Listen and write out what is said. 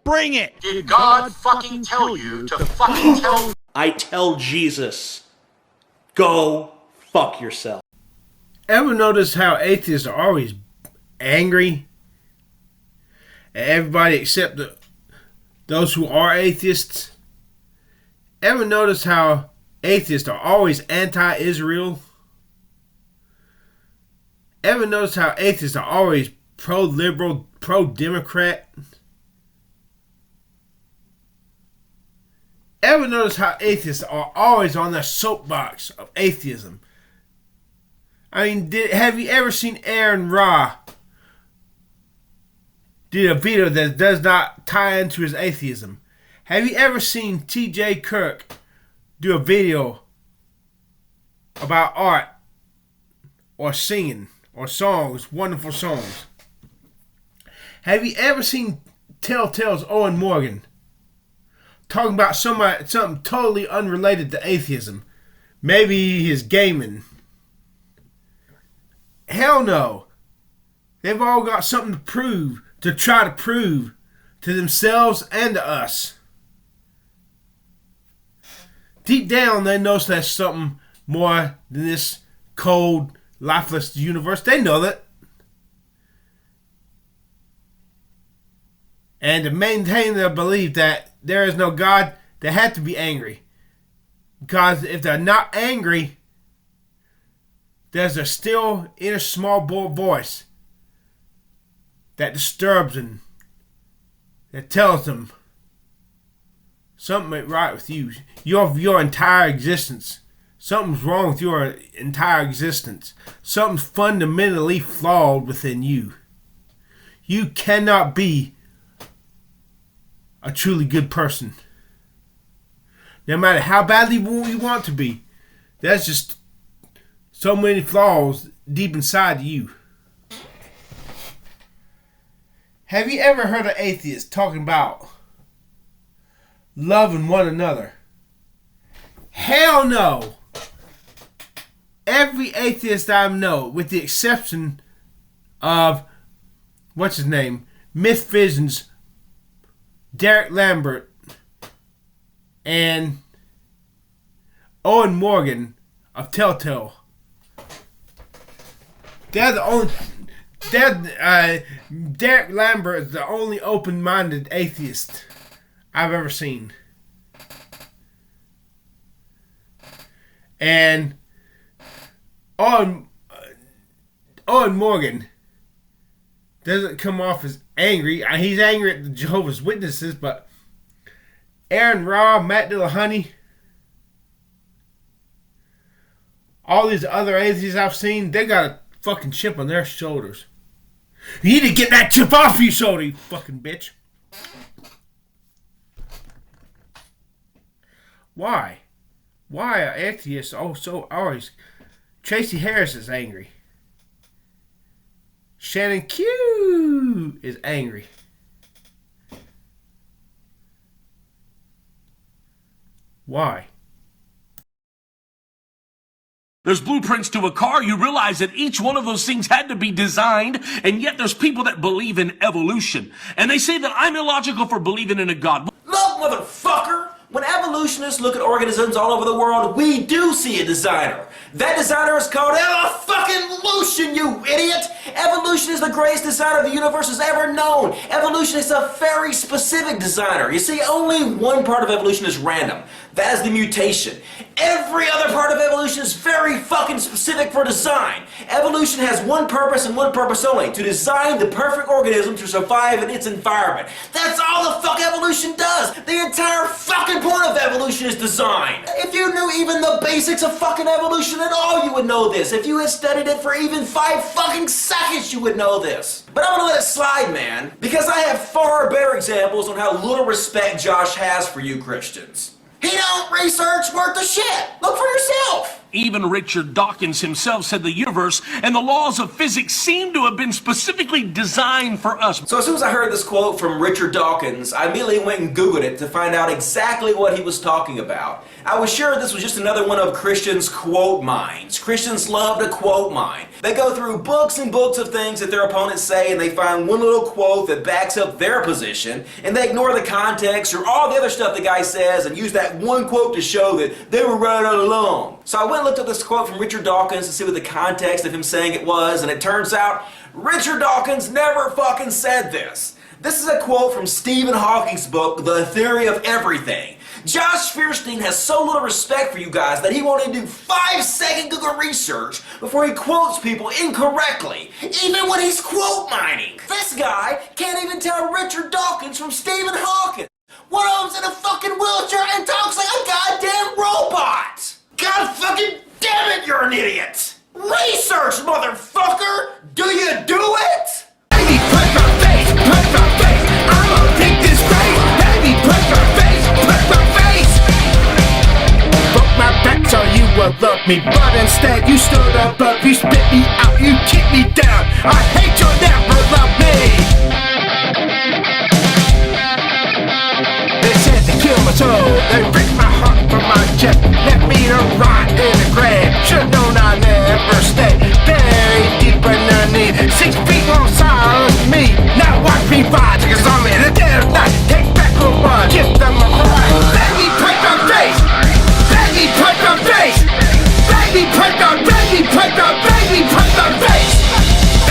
Bring it! Did God fucking tell you to fucking tell... I tell Jesus, go fuck yourself. Ever notice how atheists are always angry at everybody except those who are atheists? Ever notice how atheists are always anti-Israel? Ever notice how atheists are always pro-liberal, pro-democrat? Ever notice how atheists are always on their soapbox of atheism? I mean, have you ever seen Aaron Ra did a video that does not tie into his atheism? Have you ever seen T.J. Kirk do a video about art or singing or songs, wonderful songs? Have you ever seen Telltale's Owen Morgan talking about something totally unrelated to atheism? Maybe his gaming. Hell no. They've all got something to prove, to try to prove to themselves and to us. Deep down, they know there's something more than this cold, lifeless universe. They know that. And to maintain their belief that there is no God, they have to be angry. Because if they're not angry, there's a still inner small voice that disturbs them, that tells them something ain't right with you. Your entire existence. Something's wrong with your entire existence. Something's fundamentally flawed within you. You cannot be a truly good person. No matter how badly you want to be. There's just so many flaws deep inside you. Have you ever heard an atheist talking about loving one another? Hell no! Every atheist I know, with the exception of, what's his name? Myth Vision's Derek Lambert and Owen Morgan of Telltale. They're the only... Derek Lambert is the only open-minded atheist I've ever seen. And Owen Morgan doesn't come off as angry. He's angry at the Jehovah's Witnesses, but Aaron Ra, Matt Dillahunty, all these other atheists I've seen, they got a fucking chip on their shoulders. You need to get that chip off your shoulder, you fucking bitch. Why? Why are atheists so always... Tracy Harris is angry. Shannon Q is angry. Why? There's blueprints to a car. You realize that each one of those things had to be designed, and yet there's people that believe in evolution. And they say that I'm illogical for believing in a God. Look, motherfucker! When evolutionists look at organisms all over the world, we do see a designer. That designer is called fucking-lution, you idiot! Evolution is the greatest designer the universe has ever known. Evolution is a very specific designer. You see, only one part of evolution is random. That is the mutation. Every other part of evolution is very fucking specific for design. Evolution has one purpose and one purpose only: to design the perfect organism to survive in its environment. That's all the fuck evolution does. The entire fucking point of evolution is design. If you knew even the basics of fucking evolution at all, you would know this. If you had studied it for even 5 fucking seconds, you would know this. But I'm gonna let it slide, man, because I have far better examples on how little respect Josh has for you Christians. He don't research worth a shit. Look for yourself. Even Richard Dawkins himself said the universe and the laws of physics seem to have been specifically designed for us. So as soon as I heard this quote from Richard Dawkins, I immediately went and Googled it to find out exactly what he was talking about. I was sure this was just another one of Christians' quote mines. Christians love to quote mine. They go through books and books of things that their opponents say, and they find one little quote that backs up their position, and they ignore the context or all the other stuff the guy says and use that one quote to show that they were right all along. So I went and looked up this quote from Richard Dawkins to see what the context of him saying it was, and it turns out Richard Dawkins never fucking said this. This is a quote from Stephen Hawking's book, The Theory of Everything. Josh Fierstein has so little respect for you guys that he won't even do 5-second Google research before he quotes people incorrectly, even when he's quote mining. This guy can't even tell Richard Dawkins from Stephen Hawking. One of them's in a fucking wheelchair and talks like a goddamn robot. God fucking damn it, you're an idiot. Research, motherfucker. Do you do it? Baby, punch my face, punch my face. I'm gonna take this face. Baby, punch my face, punch my face. Broke my back so you would love me, but instead you stood above, you spit me out, you kicked me down. I hate you, never love me. They said to kill my soul, they break my heart from my chest, left me to